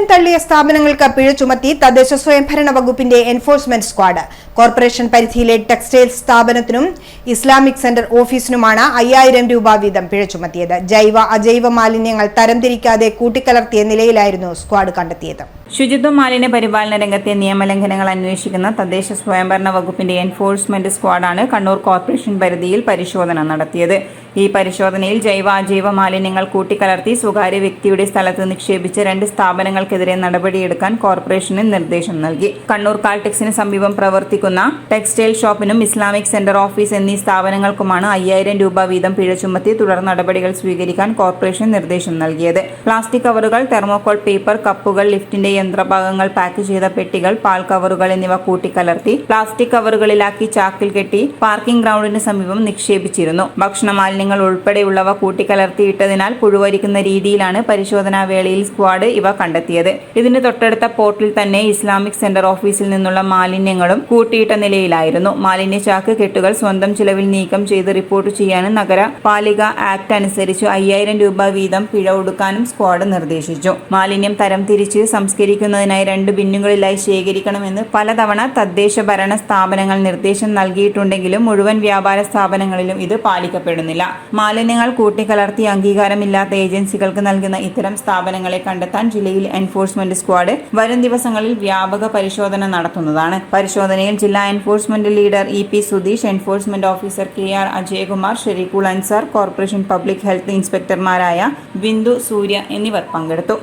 തള്ളിയ സ്ഥാപനങ്ങൾക്ക് പിഴ ചുമത്തി തദ്ദേശ സ്വയംഭരണ വകുപ്പിന്റെ എൻഫോഴ്സ്മെന്റ് സ്ക്വാഡ്. കോർപ്പറേഷൻ പരിധിയിലെ ടെക്സ്റ്റൈൽ സ്ഥാപനത്തിനും ഇസ്ലാമിക് സെന്റർ ഓഫീസിനുമാണ് 5000 രൂപ വീതം പിഴ ചുമത്തിയത്. ജൈവ അജൈവ മാലിന്യങ്ങൾ തരംതിരിക്കാതെ കൂട്ടിക്കലർത്തിയ നിലയിലായിരുന്നു സ്ക്വാഡ് കണ്ടെത്തിയത്. ശുചിത്വ മാലിന്യ പരിപാലന രംഗത്തെ നിയമലംഘനങ്ങൾ അന്വേഷിക്കുന്ന തദ്ദേശ സ്വയംഭരണ വകുപ്പിന്റെ എൻഫോഴ്സ്മെന്റ് സ്ക്വാഡാണ് കണ്ണൂർ കോർപ്പറേഷൻ പരിധിയിൽ പരിശോധന നടത്തിയത്. ഈ പരിശോധനയിൽ ജൈവ അജൈവ മാലിന്യങ്ങൾ കൂട്ടിക്കലർത്തി സ്വകാര്യ വ്യക്തിയുടെ സ്ഥലത്ത് നിക്ഷേപിച്ച 2 സ്ഥാപനങ്ങൾക്കെതിരെ നടപടിയെടുക്കാൻ കോർപ്പറേഷന് നിർദ്ദേശം നൽകി. കണ്ണൂർ കാൽടെക്സിന് സമീപം പ്രവർത്തിക്കുന്ന ടെക്സ്റ്റൈൽ ഷോപ്പിനും ഇസ്ലാമിക് സെന്റർ ഓഫീസ് എന്നീ സ്ഥാപനങ്ങൾക്കുമാണ് 5000 രൂപ വീതം പിഴ ചുമത്തി തുടർ നടപടികൾ സ്വീകരിക്കാൻ കോർപ്പറേഷൻ നിർദ്ദേശം നൽകിയത്. പ്ലാസ്റ്റിക് കവറുകൾ, തെർമോകോൾ പേപ്പർ, കപ്പുകൾ, ലിഫ്റ്റിന്റെ യന്ത്രഭാഗങ്ങൾ പാക്ക് ചെയ്ത പെട്ടികൾ, പാൽ കവറുകൾ എന്നിവ കൂട്ടിക്കലർത്തി പ്ലാസ്റ്റിക് കവറുകളിലാക്കി ചാക്കിൽ കെട്ടി പാർക്കിംഗ് ഗ്രൗണ്ടിന് സമീപം നിക്ഷേപിച്ചിരുന്നു. ഭക്ഷണ മാലിന്യങ്ങൾ ഉൾപ്പെടെയുള്ളവ കൂട്ടിക്കലർത്തിയിട്ടതിനാൽ പുഴുവരിക്കുന്ന രീതിയിലാണ് പരിശോധനാ വേളയിൽ സ്ക്വാഡ് ഇവ കണ്ടെത്തിയത്. ഇതിന് തൊട്ടടുത്ത പോർട്ടിൽ തന്നെ ഇസ്ലാമിക് സെന്റർ ഓഫീസിൽ നിന്നുള്ള മാലിന്യങ്ങളും കൂട്ടിയിട്ട നിലയിലായിരുന്നു. മാലിന്യ ചാക്ക് കെട്ടുകൾ സ്വന്തം ചിലവിൽ നീക്കം ചെയ്ത് റിപ്പോർട്ട് ചെയ്യാനും നഗരപാലിക ആക്ട് അനുസരിച്ച് 5000 രൂപ വീതം പിഴ ഒടുക്കാനും സ്ക്വാഡ് നിർദ്ദേശിച്ചു. മാലിന്യം തരംതിരിച്ച് സംസ്കരിക്കുന്നതിനായി 2 ബിന്നുകളിലായി ശേഖരിക്കണമെന്ന് പലതവണ തദ്ദേശ ഭരണ സ്ഥാപനങ്ങൾ നിർദ്ദേശം നൽകിയിട്ടുണ്ടെങ്കിലും മുഴുവൻ വ്യാപാര സ്ഥാപനങ്ങളിലും ഇത് പാലിക്കപ്പെടുന്നില്ല. മാലിന്യങ്ങൾ കൂട്ടിക്കലർത്തി അംഗീകാരമില്ലാത്ത ഏജൻസികൾക്ക് നൽകുന്ന ഇത്തരം സ്ഥാപനങ്ങളെ കണ്ടെത്താൻ ജില്ലയിൽ എൻഫോഴ്സ്മെന്റ് സ്ക്വാഡ് വരും ദിവസങ്ങളിൽ വ്യാപക പരിശോധന നടത്തുന്നതാണ്. പരിശോധനയിൽ ജില്ലാ enforcement leader EP Sudheesh, enforcement officer KR Ajayakumar, Shereekhul Ansar, corporation public health ഇൻസ്പെക്ടർമാരായ ബിന്ദു, സൂര്യ എന്നിവർ പങ്കെടുത്തു.